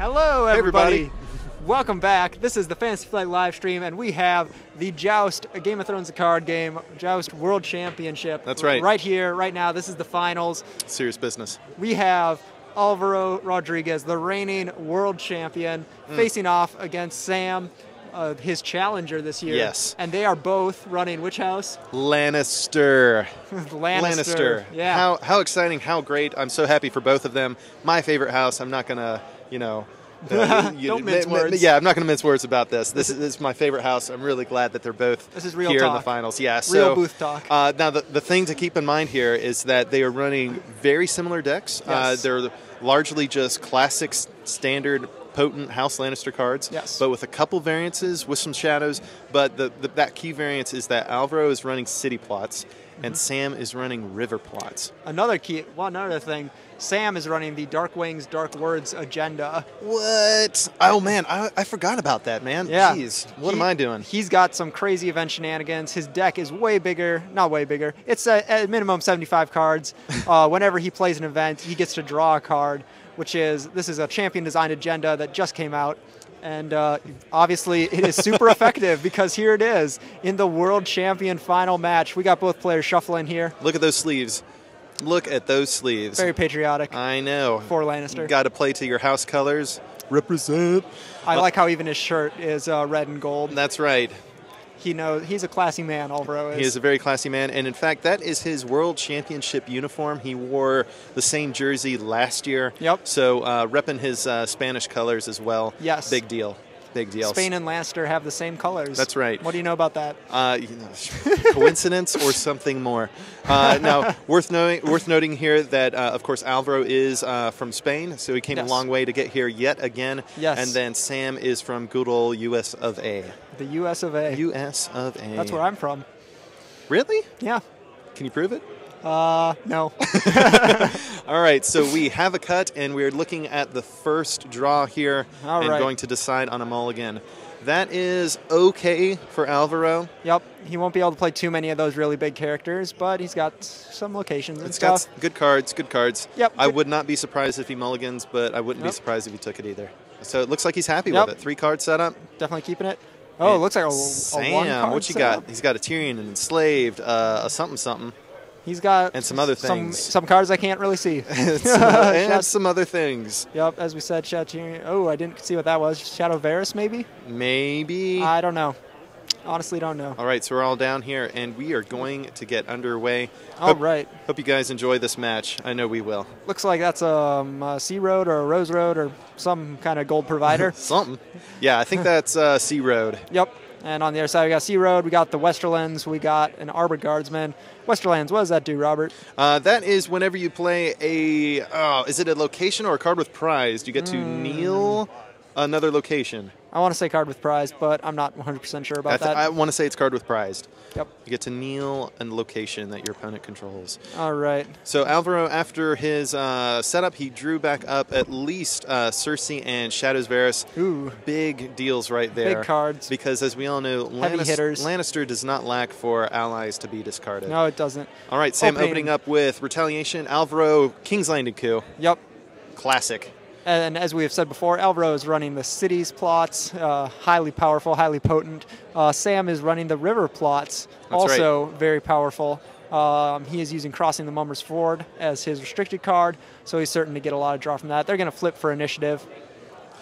Hello, everybody. Hey, everybody. Welcome back. This is the Fantasy Flight live stream, and we have the Joust, a Game of Thrones card game, Joust World Championship. That's right. Right here, right now. This is the finals. Serious business. We have Alvaro Rodriguez, the reigning world champion, facing off against Sam, his challenger this year. Yes. And they are both running which house? Lannister. Lannister. Yeah. How exciting, how great. I'm so happy for both of them. My favorite house. I'm not going to, Don't mince words. Yeah, I'm not going to mince words about this. This is my favorite house. I'm really glad that they're both This is real here talk. in the finals. Yeah, Real booth talk. Now, the thing to keep in mind here is that they are running very similar decks. Yes. They're largely just classic, standard, potent House Lannister cards, Yes. but with a couple variances, with some shadows. But that key variance is that Alvaro is running city plots, and Sam is running river plots. Another thing, Sam is running the Dark Wings, Dark Words agenda. What? Oh, man, I forgot about that, man. Yeah. Jeez, what am I doing? He's got some crazy event shenanigans. His deck is way bigger. Not way bigger. It's at minimum 75 cards. Whenever he plays an event, he gets to draw a card, this is a champion design agenda that just came out. And obviously, it is super effective because here it is in the World Champion final match. We got both players shuffling here. Look at those sleeves. Look at those sleeves. Very patriotic. I know. For Lannister. Got to play to your house colors. Represent. I like how even his shirt is red and gold. That's right. He knows he's a classy man, Alvaro is. He is a very classy man, and in fact, that is his World Championship uniform. He wore the same jersey last year. Yep. So repping his Spanish colors as well. Yes. Big deal. Big deal. Spain and Lannister have the same colors. That's right. What do you know about that? Coincidence or something more. Now, worth noting here that, of course, Alvaro is from Spain, so he came a long way to get here yet again. Yes. And then Sam is from good old U.S. of A. The U.S. of A. U.S. of A. That's where I'm from. Really? Yeah. Can you prove it? No. All right, so we have a cut, and we're looking at the first draw here going to decide on a mulligan. That is okay for Alvaro. Yep. He won't be able to play too many of those really big characters, but he's got some locations and It's stuff. got good cards, good cards. Yep. I would not be surprised if he mulligans, but I wouldn't be surprised if he took it either. So it looks like he's happy with it. 3 card setup. Definitely keeping it. Oh, it looks like a Sam, one-card what you setup. got? He's got a Tyrion and Enslaved, a something. He's got and some other things. Some cards I can't really see. and some other things. Yep, as we said, oh, I didn't see what that was. Shadow Varys, maybe? Maybe. I don't know. Honestly, don't know. All right, so we're all down here, and we are going to get underway. All right. Hope you guys enjoy this match. I know we will. Looks like that's a Sea Road or a Rose Road or some kind of gold provider. Something. Yeah, I think that's Sea Road. Yep. And on the other side, we got Sea Road, we got the Westerlands, we got an Arbor Guardsman. Westerlands, what does that do, Robert? That is whenever you play is it a location or a card with prize? You get to kneel another location. I want to say card with prize, but I'm not 100% sure about that. I want to say it's card with prized. Yep. You get to kneel a location that your opponent controls. All right. So Alvaro, after his setup, he drew back up at least Cersei and Shadows Varys. Ooh. Big deals right there. Big cards. Because as we all know, Heavy hitters. Lannister does not lack for allies to be discarded. No, it doesn't. All right, Sam opening up with Retaliation. Alvaro, King's Landing coup. Yep. Classic. And as we have said before, Alvaro is running the cities plots, highly powerful, highly potent. Sam is running the river plots, also very powerful. He is using Crossing the Mummer's Ford as his restricted card, so he's certain to get a lot of draw from that. They're going to flip for initiative.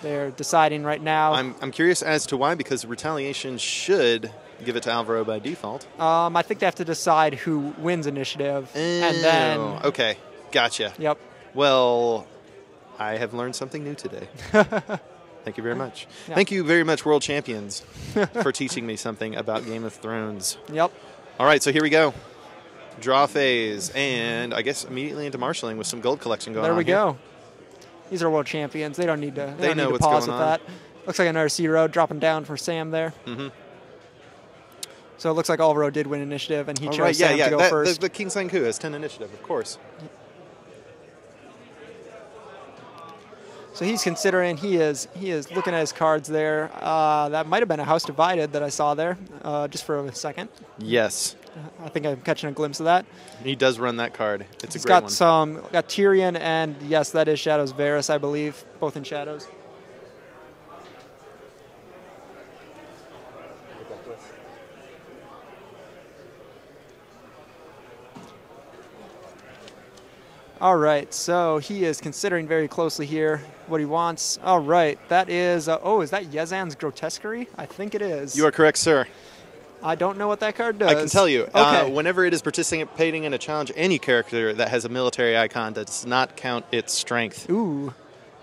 They're deciding right now. I'm curious as to why, because Retaliation should give it to Alvaro by default. I think they have to decide who wins initiative, and then... Okay, gotcha. Yep. Well... I have learned something new today. Thank you very much. Yeah. Thank you very much, World Champions, for teaching me something about Game of Thrones. Yep. All right, so here we go. Draw phase, and I guess immediately into marshalling with some gold collection going on. There we go. These are World Champions. They don't need to, they know what's pause going with on. that. Looks like another Sea Road dropping down for Sam there. Mm-hmm. So it looks like Alvaro did win initiative, and he chose Sam to go first. The King's Landing coup has 10 initiative, of course. So he's considering, he is looking at his cards there. That might have been a House Divided that I saw there, just for a second. Yes. I think I'm catching a glimpse of that. He does run that card. It's a great one. Got Tyrion, and yes, that is Shadows Varys, I believe, both in Shadows. All right, so he is considering very closely here what he wants. All right, that is, is that Yezan's Grotesquerie? I think it is. You are correct, sir. I don't know what that card does. I can tell you. Okay. Whenever it is participating in a challenge, any character that has a military icon does not count its strength. Ooh.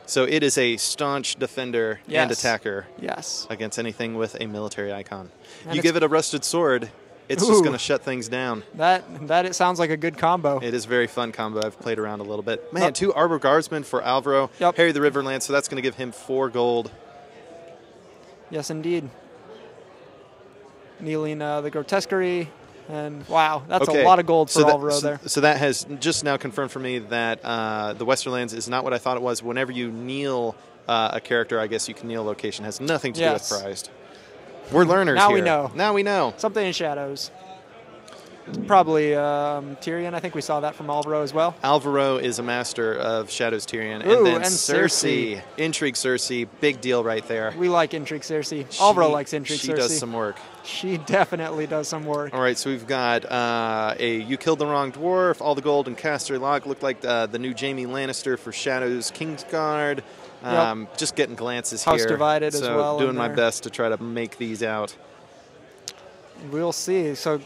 So it is a staunch defender and attacker against anything with a military icon. And you give it a rusted sword, it's just going to shut things down. That it sounds like a good combo. It is a very fun combo. I've played around a little bit. Man, 2 Arbor Guardsmen for Alvaro. Harry the Riverland, so that's going to give him 4 gold. Yes, indeed. Kneeling the Grotesquerie. And wow, that's a lot of gold for Alvaro there. So that has just now confirmed for me that the Westerlands is not what I thought it was. Whenever you kneel a character, I guess you can kneel location. It has nothing to do with prized. We're learners now here. We know. Now we know. Something in shadows. Probably Tyrion. I think we saw that from Alvaro as well. Alvaro is a master of Shadows Tyrion. And then Cersei. Intrigue Cersei. Big deal right there. We like Intrigue Cersei. Alvaro likes Intrigue Cersei. She does some work. She definitely does some work. All right, so we've got You Killed the Wrong Dwarf, All the Gold, and Caster Lock. Look like the new Jaime Lannister for Shadows Kingsguard. Just getting glances House here. Divided as well. Doing my best to try to make these out. We'll see. So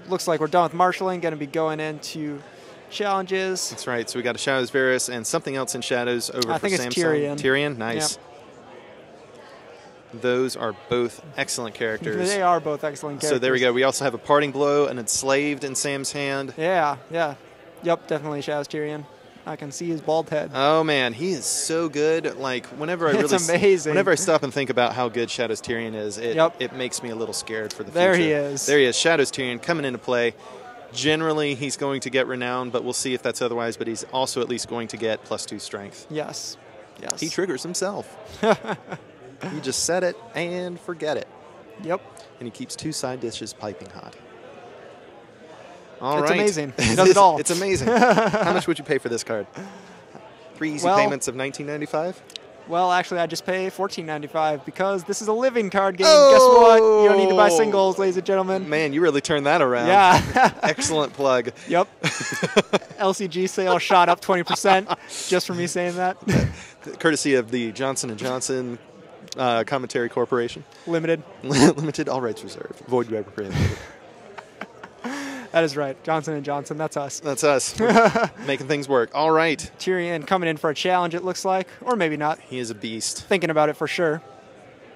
looks like we're done with marshalling. Going to be going into challenges. That's right. So we got a Shadows Varys and something else in Shadows over I for think Samsung. It's Tyrion. Tyrion, nice. Yep. Those are both excellent characters. They are both excellent characters. So there we go. We also have a Parting Blow, an Enslaved in Sam's hand. Yeah. Yep, definitely Shadows Tyrion. I can see his bald head. Oh man, he is so good. Like whenever amazing. Whenever I stop and think about how good Shadows Tyrion is, it makes me a little scared for the future. There he is. There he is. Shadows Tyrion coming into play. Generally, he's going to get renown, but we'll see if that's otherwise. But he's also at least going to get +2 strength. Yes. He triggers himself. You just set it and forget it. Yep. And he keeps 2 side dishes piping hot. It's amazing. He does it all. It's amazing. How much would you pay for this card? 3 easy payments of $19.95? Well, actually, I just pay $14.95 because this is a living card game. Guess what? You don't need to buy singles, ladies and gentlemen. Man, you really turned that around. Yeah. Excellent plug. Yep. LCG sale shot up 20% just for me saying that. Courtesy of the Johnson & Johnson Commentary Corporation. Limited. Limited, all rights reserved. Void where prohibited. That is right. Johnson & Johnson, that's us. That's us. Making things work. All right. Tyrion coming in for a challenge, it looks like. Or maybe not. He is a beast. Thinking about it for sure.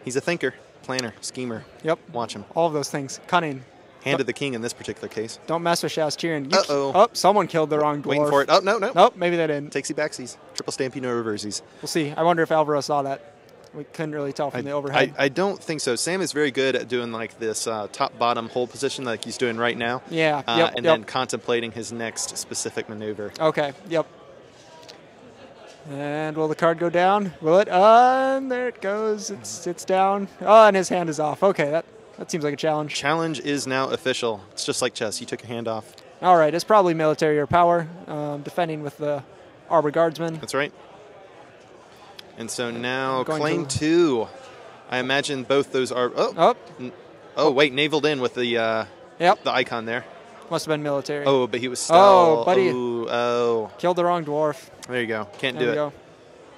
He's a thinker, planner, schemer. Yep. Watch him. All of those things. Cunning. Hand of the king in this particular case. Don't mess with Shadows Tyrion. Uh-oh. Oh, someone killed the wrong dwarf. Waiting for it. Oh, no. Nope, maybe they didn't. Takesy backsies. Triple stampede, no reversies. We'll see. I wonder if Alvaro saw that. We couldn't really tell from the overhead. I don't think so. Sam is very good at doing like this top-bottom hold position like he's doing right now. Yeah. And then contemplating his next specific maneuver. Okay. Yep. And will the card go down? Will it? And there it goes. It's down. Oh, and his hand is off. Okay, that seems like a challenge. Challenge is now official. It's just like chess. You took your hand off. All right. It's probably military or power. Defending with the Arbor Guardsman. That's right. And so now claim 2. I imagine both those are. Wait, navaled in with the the icon there. Must have been military. Oh, but he was still. Oh, buddy. Killed the wrong dwarf. There you go. Can't do it.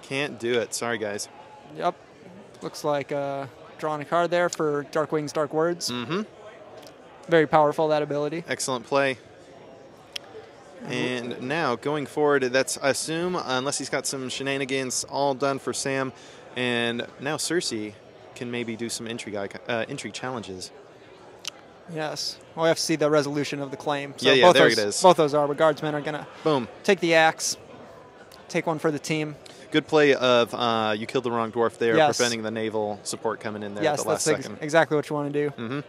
Can't do it. Sorry, guys. Yep. Looks like drawing a card there for Dark Wings, Dark Words. Mm-hmm. Very powerful, that ability. Excellent play. And now, going forward, that's, I assume, unless he's got some shenanigans, all done for Sam. And now Cersei can maybe do some intrigue challenges. Yes. Well, we have to see the resolution of the claim. So yeah, there it is. Both those Arbor Guardsmen are going to take the axe, take one for the team. Good play of You Killed the Wrong Dwarf there, preventing the naval support coming in there at the last second. Yes, that's exactly what you want to do. Mm-hmm.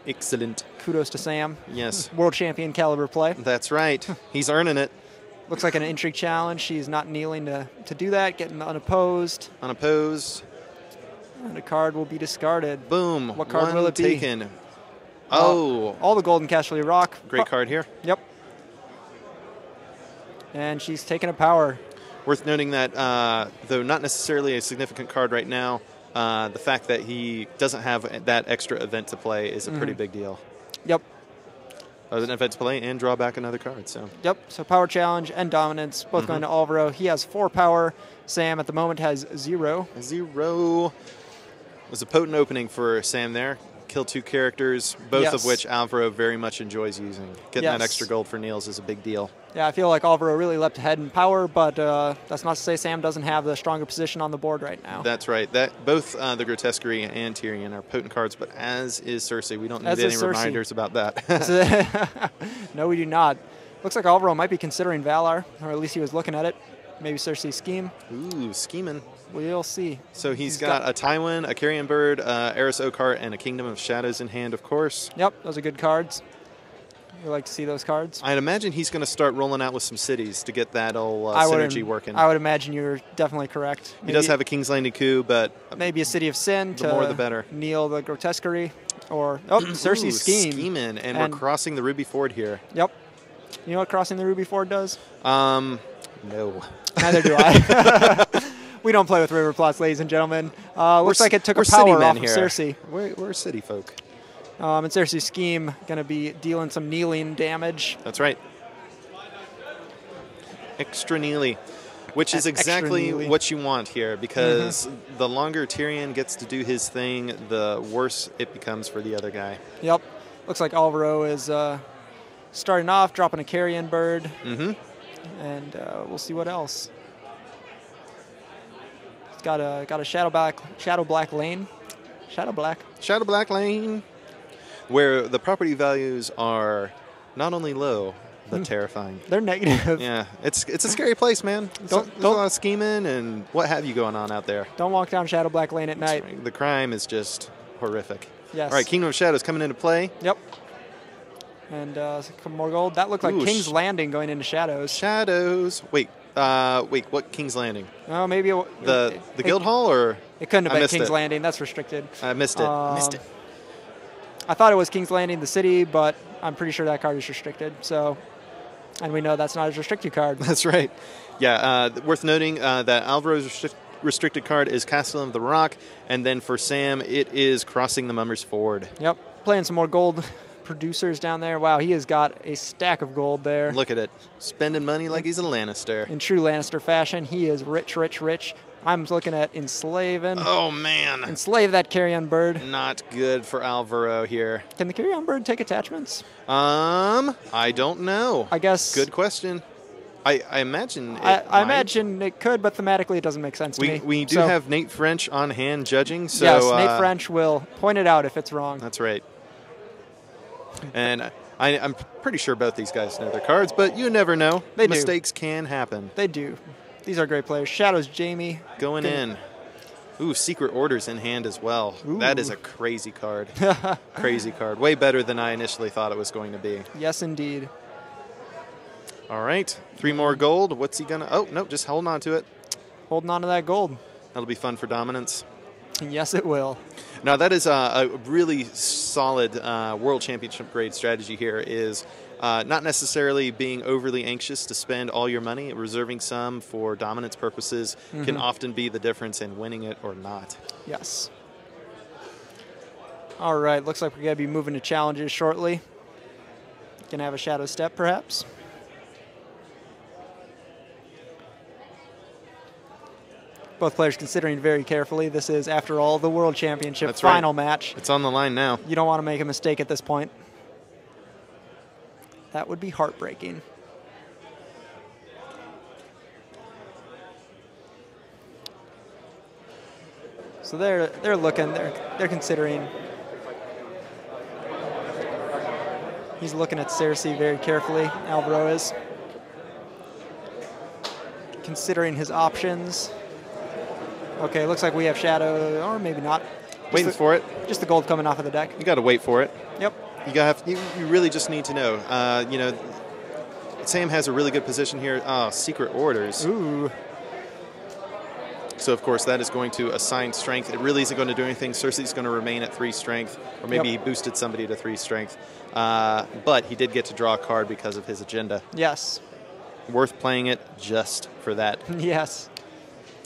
Excellent. Kudos to Sam. Yes. World champion caliber play. That's right. He's earning it. Looks like an intrigue challenge. She's not kneeling to do that, getting unopposed. Unopposed. And a card will be discarded. Boom. What card will it be? Taken. Oh. All the Golden Casterly Rock. Great card here. Yep. And she's taking a power. Worth noting that, though not necessarily a significant card right now, the fact that he doesn't have that extra event to play is a pretty big deal. Yep. an event to play and draw back another card. So. Yep. So power challenge and dominance both going to Alvaro. He has 4 power. Sam at the moment has 0. 0. It was a potent opening for Sam there. Kill 2 characters, both of which Alvaro very much enjoys using. Getting that extra gold for Niels is a big deal. Yeah, I feel like Alvaro really leapt ahead in power, but that's not to say Sam doesn't have the stronger position on the board right now. That's right. Both the Grotesquerie and Tyrion are potent cards, but as is Cersei. We don't need any reminders about that. No, we do not. Looks like Alvaro might be considering Valar, or at least he was looking at it. Maybe Cersei's scheme. Ooh, scheming. We'll see. So he's got a Tywin, a Carrion Bird, Eris Oakheart, and a Kingdom of Shadows in hand, of course. Yep, those are good cards. We like to see those cards. I'd imagine he's going to start rolling out with some cities to get that old synergy working. I would imagine you're definitely correct. Maybe, he does have a King's Landing coup, but maybe a City of Sin the more the better. Kneel the Grotesquerie, or Cersei's scheme. Scheming, and we're crossing the Ruby Ford here. Yep. You know what crossing the Ruby Ford does? No. Neither do I. We don't play with river plots, ladies and gentlemen. Looks like it took a power off of Cersei. We're city folk. And Cersei's scheme going to be dealing some kneeling damage. That's right. Extra kneely, which is exactly what you want here, because the longer Tyrion gets to do his thing, the worse it becomes for the other guy. Yep. Looks like Alvaro is starting off, dropping a Carrion Bird. And we'll see what else. He's got a Shadow Black Lane. Shadow Black Lane. Where the property values are not only low, but terrifying. They're negative. Yeah, it's a scary place, man. There's a lot of scheming and what have you going on out there. Don't walk down Shadow Black Lane at night. Right. The crime is just horrific. Yes. All right, Kingdom of Shadows coming into play. Yep. And a couple more gold. That looked like King's Landing going into Shadows. Shadows. Wait, what King's Landing? Oh, maybe the Guild Hall, or it couldn't have been King's Landing. That's restricted. I missed it. Missed it. I thought it was King's Landing, the city, but I'm pretty sure that card is restricted. So, and we know that's not a restricted card. That's right. Yeah. Worth noting that Alvaro's restricted card is Castle of the Rock, and then for Sam, it is Crossing the Mummers Ford. Yep. Playing some more gold producers down there. Wow, he has got a stack of gold there. Look at it. Spending money like he's a Lannister. In true Lannister fashion, he is rich, rich, rich. I'm looking at enslaving. Oh, man. Enslave that Carrion Bird. Not good for Alvaro here. Can the Carrion Bird take attachments? I don't know. I guess. Good question. I imagine I imagine it could, but thematically it doesn't make sense to me. We do have Nate French on hand judging. So, yes, Nate French will point it out if it's wrong. That's right. And I'm pretty sure both these guys know their cards, but you never know. Mistakes can happen. They do. These are great players. Shadows Jamie. Going in. Ooh, Secret Orders in hand as well. Ooh. That is a crazy card. Crazy card. Way better than I initially thought it was going to be. Yes, indeed. All right. 3 more gold. What's he going to... Oh, no, just holding on to it. Holding on to that gold. That'll be fun for dominance. Yes, it will. Now, that is a really solid World Championship grade strategy here, is not necessarily being overly anxious to spend all your money. Reserving some for dominance purposes can often be the difference in winning it or not. Yes. All right, looks like we're going to be moving to challenges shortly. Going to have a shadow step, perhaps. Both players considering very carefully. This is, after all, the World Championship final match. It's on the line now. You don't want to make a mistake at this point. That would be heartbreaking. So they're looking, they're considering. He's looking at Cersei very carefully. Alvaro is considering his options. Okay, looks like we have Shadow, or maybe not. Waiting for it. Just the gold coming off of the deck. You got to wait for it. Yep. You really just need to know. You know, Sam has a really good position here. Secret Orders. Ooh. So, of course, that is going to assign strength. It really isn't going to do anything. Cersei's going to remain at 3 strength, or maybe he boosted somebody to 3 strength. But he did get to draw a card because of his agenda. Yes. Worth playing it just for that. Yes.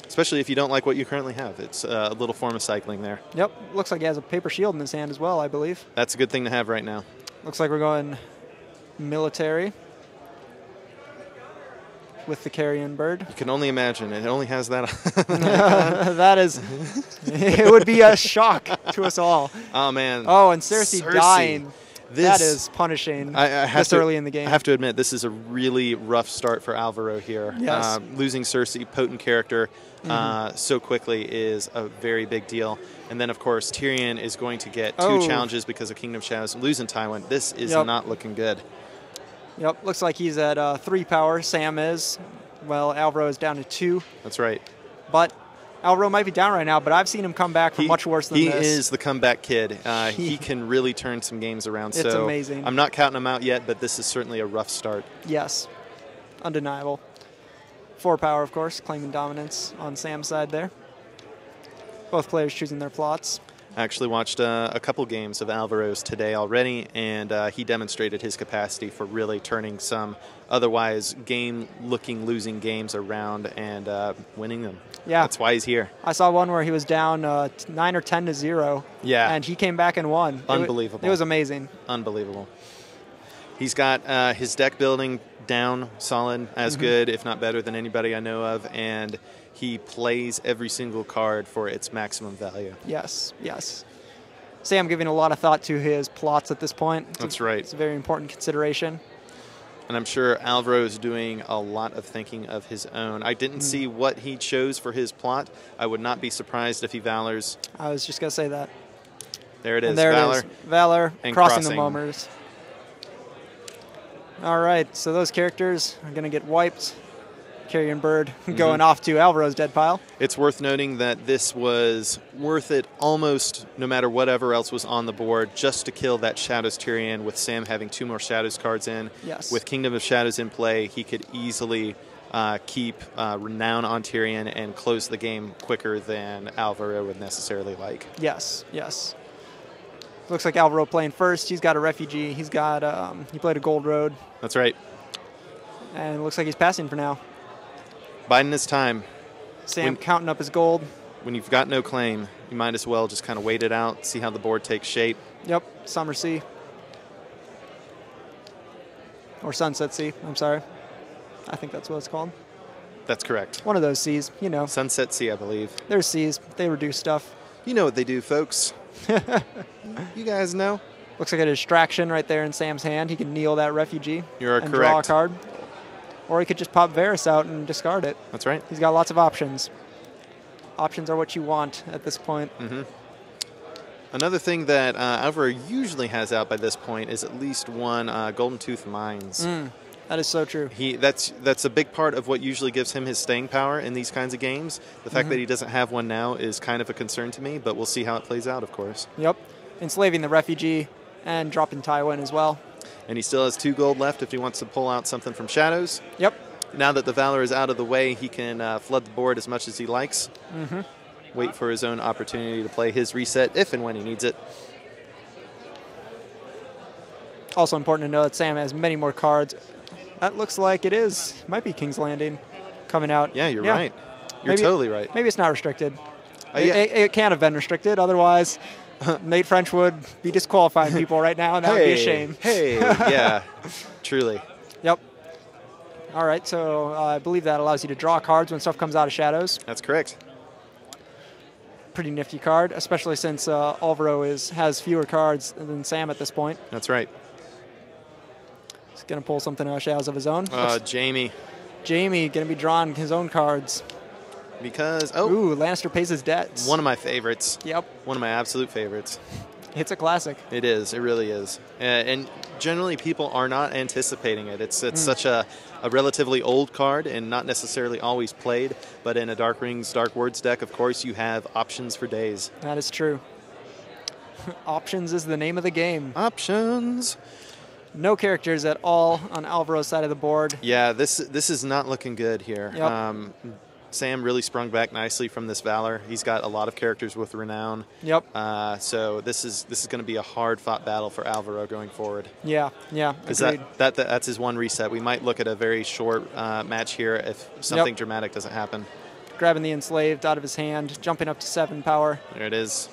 Especially if you don't like what you currently have. It's a little form of cycling there. Yep. Looks like he has a paper shield in his hand as well, I believe. That's a good thing to have right now. Looks like we're going military with the carrion bird. You can only imagine. It only has that. That is, it would be a shock to us all. Oh, man. Oh, and Cersei dying. That is punishing this early in the game. I have to admit, this is a really rough start for Alvaro here. Yes. Losing Cersei, potent character, so quickly is a very big deal. And then, of course, Tyrion is going to get two challenges because of Kingdom Shadows. Losing Tywin, this is not looking good. Yep, looks like he's at 3 power, Sam is. Well, Alvaro is down to 2. That's right. But Alvaro might be down right now, but I've seen him come back from much worse than this. He is the comeback kid. He can really turn some games around. It's so amazing. I'm not counting him out yet, but this is certainly a rough start. Yes, undeniable. 4 power, of course, claiming dominance on Sam's side there. Both players choosing their plots. I actually watched a couple games of Alvaro's today already, and he demonstrated his capacity for really turning some otherwise game-looking losing games around and winning them. Yeah. That's why he's here. I saw one where he was down 9 or 10 to 0. Yeah. And he came back and won. Unbelievable. It was amazing. Unbelievable. He's got his deck building down solid, as good, if not better than anybody I know of, and he plays every single card for its maximum value. Yes, yes. Sam giving a lot of thought to his plots at this point. That's right. It's a very important consideration. And I'm sure Alvaro is doing a lot of thinking of his own. I didn't see what he chose for his plot. I would not be surprised if he valors. I was just going to say that. There it is, and there Valor. It is. Valor and crossing the mummers. All right, so those characters are going to get wiped. Carrion Bird going off to Alvaro's dead pile. It's worth noting that this was worth it almost no matter whatever else was on the board just to kill that Shadows Tyrion with Sam having 2 more Shadows cards in. Yes. With Kingdom of Shadows in play, he could easily keep Renown on Tyrion and close the game quicker than Alvaro would necessarily like. Yes, yes. Looks like Alvaro playing first. He's got a refugee. He's got, he played a Gold Road. That's right. And it looks like he's passing for now. Biding his time. Sam counting up his gold. When you've got no claim, you might as well just kind of wait it out, see how the board takes shape. Yep, Summer Sea. Or Sunset Sea, I'm sorry. I think that's what it's called. That's correct. One of those seas, you know. Sunset Sea, I believe. There's seas. They reduce stuff. You know what they do, folks. You guys know. Looks like a distraction right there in Sam's hand. He can kneel that refugee You're and correct. draw a card. Or he could just pop Varys out and discard it. That's right. He's got lots of options. Options are what you want at this point. Another thing that Alvaro usually has out by this point is at least one Golden Tooth Mines. That is so true. That's a big part of what usually gives him his staying power in these kinds of games. The fact that he doesn't have one now is kind of a concern to me, but we'll see how it plays out, of course. Yep. Enslaving the refugee and dropping Tywin as well. And he still has 2 gold left if he wants to pull out something from Shadows. Yep. Now that the Valor is out of the way, he can flood the board as much as he likes. Wait for his own opportunity to play his reset if and when he needs it. Also important to know that Sam has many more cards. That looks like it is. Might be King's Landing coming out. Yeah, you're right. You're totally right. Maybe it's not restricted. Yeah. It can't have been restricted. Otherwise, Nate French would be disqualifying people right now, and that would be a shame. Hey, yeah, truly. Yep. All right, so I believe that allows you to draw cards when stuff comes out of Shadows. That's correct. Pretty nifty card, especially since Alvaro has fewer cards than Sam at this point. That's right. He's going to pull something out of Shadows of his own. Jamie. Jamie going to be drawing his own cards. Because, Ooh, Lannister pays his debts. One of my favorites. Yep. One of my absolute favorites. It's a classic. It is. It really is. And generally, people are not anticipating it. It's such a relatively old card and not necessarily always played. But in a Dark Rings, Dark Words deck, of course, you have options for days. That is true. Options is the name of the game. Options. No characters at all on Alvaro's side of the board. Yeah, this is not looking good here. Yep. Sam really sprung back nicely from this Valor. He's got a lot of characters with renown. Yep. So this is going to be a hard-fought battle for Alvaro going forward. Yeah, Because agreed. that's his one reset. We might look at a very short match here if something dramatic doesn't happen. Grabbing the Enslaved out of his hand, jumping up to 7 power. There it is.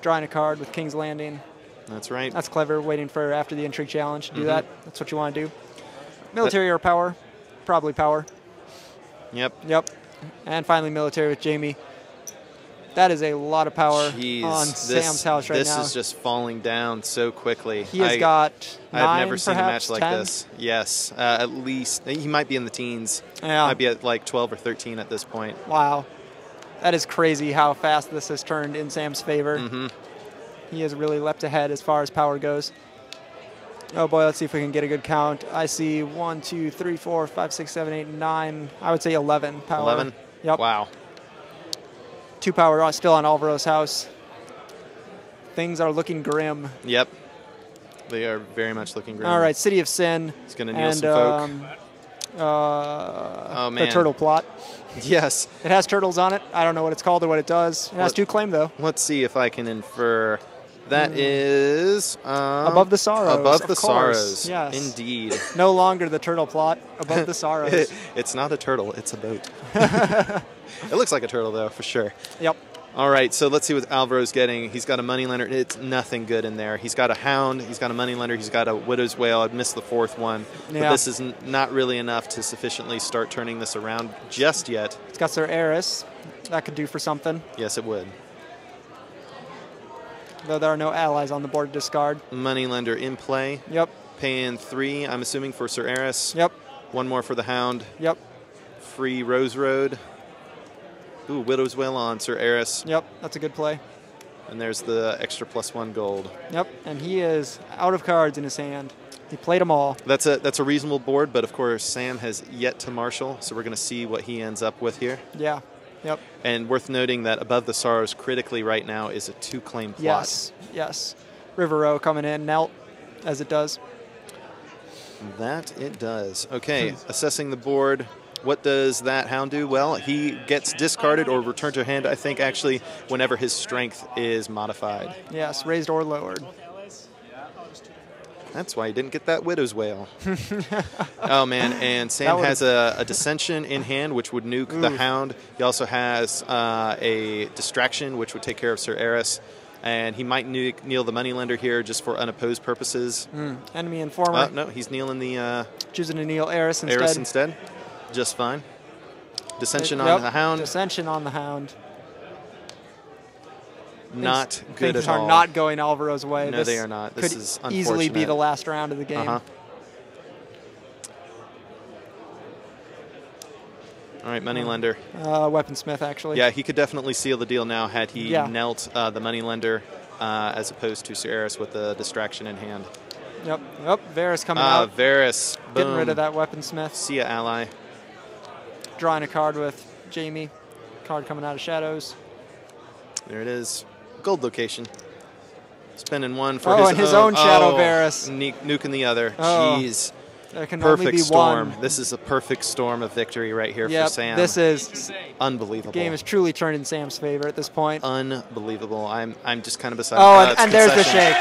drawing a card with King's Landing. That's right. That's clever, waiting for after the Intrigue Challenge to do that. That's what you want to do. Military or power? Probably power. Yep. Yep. And finally military with Jamie. That is a lot of power Jeez, on Sam's house right now. This is just falling down so quickly. He has got 9, I've never seen a perhaps, match like 10? this. Yes, at least. He might be in the teens. Yeah. Might be at like 12 or 13 at this point. Wow. That is crazy how fast this has turned in Sam's favor. He has really leapt ahead as far as power goes. Oh boy, let's see if we can get a good count. I see 1, 2, 3, 4, 5, 6, 7, 8, 9. I would say 11 power. 11? Yep. Wow. 2 power still on Alvaro's house. Things are looking grim. Yep. They are very much looking grim. All right, City of Sin. He's going to kneel some folk. Oh, man. The turtle plot. Yes. It has turtles on it. I don't know what it's called or what it does. It has 2 claim, though. Let's see if I can infer. That is... Above the Sorrows. Above the of course. Sorrows. Yes. Indeed. No longer the turtle plot. Above the Sorrows. It's not a turtle. It's a boat. It looks like a turtle, though, for sure. Yep. All right, so let's see what Alvaro's getting. He's got a moneylender. It's nothing good in there. He's got a hound. He's got a moneylender. He's got a widow's wail. I'd missed the 4th one. Yeah. But this is not really enough to sufficiently start turning this around just yet. It's got Sir Eris. That could do for something. Yes, it would. Though there are no allies on the board to discard. Moneylender in play. Yep. Paying 3, I'm assuming, for Sir Eris. Yep. 1 more for the hound. Yep. Free Rose Road. Ooh, Widow's Wail on Sir Eris. Yep, that's a good play. And there's the extra +1 gold. Yep, and he is out of cards in his hand. He played them all. That's a reasonable board, but of course Sam has yet to marshal, so we're going to see what he ends up with here. Yeah. Yep. And worth noting that Above the Sorrows critically right now is a 2-claim plot. Yes. Yes. River Row coming in, knelt as it does. That it does. Okay, assessing the board. What does that hound do? Well, he gets discarded or returned to hand, I think, actually, whenever his strength is modified. Yes, raised or lowered. That's why he didn't get that Widow's Wail. Oh, man, and Sam has a Dissension in hand, which would nuke the hound. He also has a Distraction, which would take care of Sir Eris. And he might kneel the moneylender here just for unopposed purposes. Enemy Informer. No, he's kneeling the... Choosing to kneel Eris instead. Eris instead. Just fine. Dissension on the hound. Dissension on the hound. Not good Things at all. are not going Alvaro's way. No, they are not. This is unfortunate. Easily be the last round of the game. All right, moneylender. Weaponsmith, actually. Yeah, he could definitely seal the deal now had he knelt the moneylender as opposed to Sir Eris with the distraction in hand. Yep. Yep. Varys coming out. Varys. Boom. Getting rid of that Weaponsmith. See ya, ally. Drawing a card with Jamie. Card coming out of shadows. There it is. Gold location. Spending 1 for his own Shadow Varys. Nuking the other. Oh. Jeez. There can Perfect only be storm. one. This is a perfect storm of victory right here for Sam. This is unbelievable. The game is truly turned in Sam's favor at this point. Unbelievable. I'm just kind of beside. And there's the shake.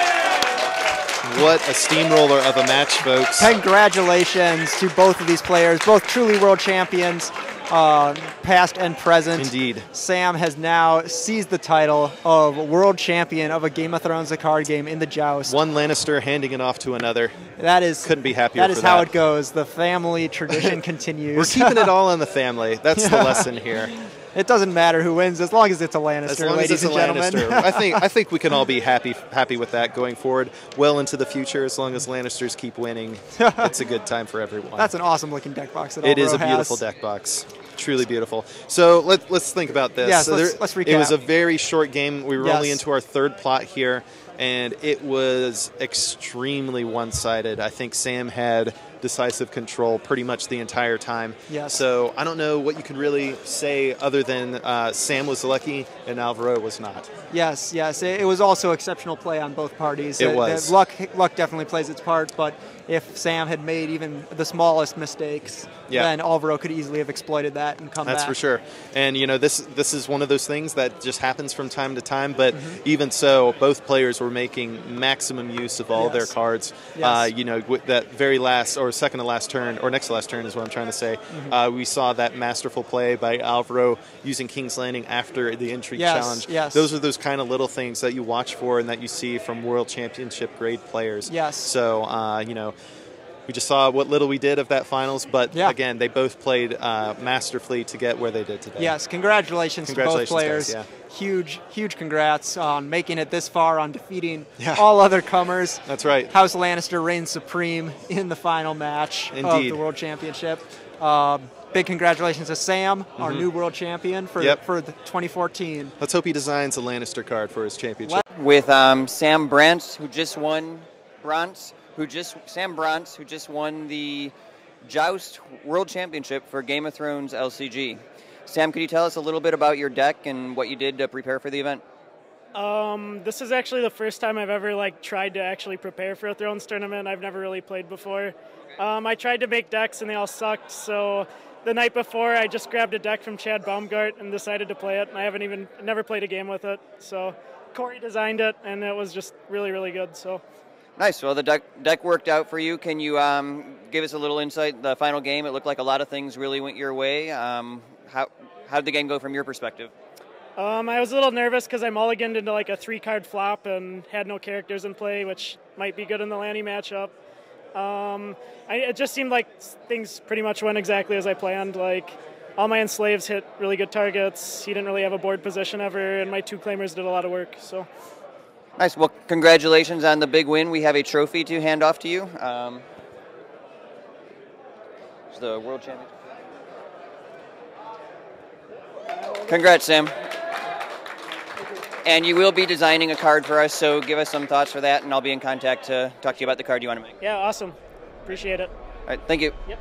What a steamroller of a match, folks. Congratulations to both of these players, both truly world champions, past and present. Indeed. Sam has now seized the title of world champion of a Game of Thrones, a card game in the Joust. One Lannister handing it off to another. That is couldn't be happier. That is how it goes. The family tradition continues. We're keeping it all in the family. That's the lesson here. It doesn't matter who wins as long as it's a Lannister, as long ladies as it's and a gentlemen. Lannister. I think we can all be happy with that going forward, well into the future. As long as Lannisters keep winning, it's a good time for everyone. That's an awesome looking deck box. It is a beautiful deck box. Truly beautiful. So let's think about this. Yes, so let's recap. It was a very short game. We were only into our 3rd plot here, and it was extremely one-sided. I think Sam had decisive control pretty much the entire time. Yes. So I don't know what you could really say other than Sam was lucky and Alvaro was not. Yes, yes. It was also exceptional play on both parties. It was. Luck definitely plays its part, but if Sam had made even the smallest mistakes, then Alvaro could easily have exploited that and come back. That's for sure. And, you know, this is one of those things that just happens from time to time, but even so, both players were making maximum use of all their cards. Yes. You know, with that very last, or second to last turn, or next to last turn is what I'm trying to say. We saw that masterful play by Alvaro using King's Landing after the Intrigue Challenge. Yes. Those are those kind of little things that you watch for and that you see from World Championship grade players. Yes. So, you know, we just saw what little we did of that finals, but again, they both played masterfully to get where they did today. Yes, congratulations to both players. Guys, Huge congrats on making it this far, on defeating all other comers. That's right. House Lannister reigns supreme in the final match of the World Championship. Big congratulations to Sam, our new world champion for the 2014. Let's hope he designs a Lannister card for his championship. With Sam Brantz, who just won Sam Brantz, who just won the Joust World Championship for Game of Thrones LCG. Sam, could you tell us a little bit about your deck and what you did to prepare for the event? This is actually the first time I've ever tried to actually prepare for a Thrones tournament. I've never really played before. I tried to make decks and they all sucked, so the night before I just grabbed a deck from Chad Baumgart and decided to play it, and I never played a game with it. So Corey designed it and it was just really, really good. So. Nice. Well, the deck worked out for you. Can you give us a little insight? The final game, it looked like a lot of things really went your way. How did the game go from your perspective? I was a little nervous because I mulliganed into like a 3-card flop and had no characters in play, which might be good in the Lanny matchup. It just seemed like things pretty much went exactly as I planned. Like, all my enslaves hit really good targets. He didn't really have a board position ever, and my 2 claimers did a lot of work. So. Nice. Well, congratulations on the big win. We have a trophy to hand off to you. It's the World Championship. Congrats, Sam. And you will be designing a card for us, so give us some thoughts for that, and I'll be in contact to talk to you about the card you want to make. Yeah, awesome. Appreciate it. All right, thank you. Yep.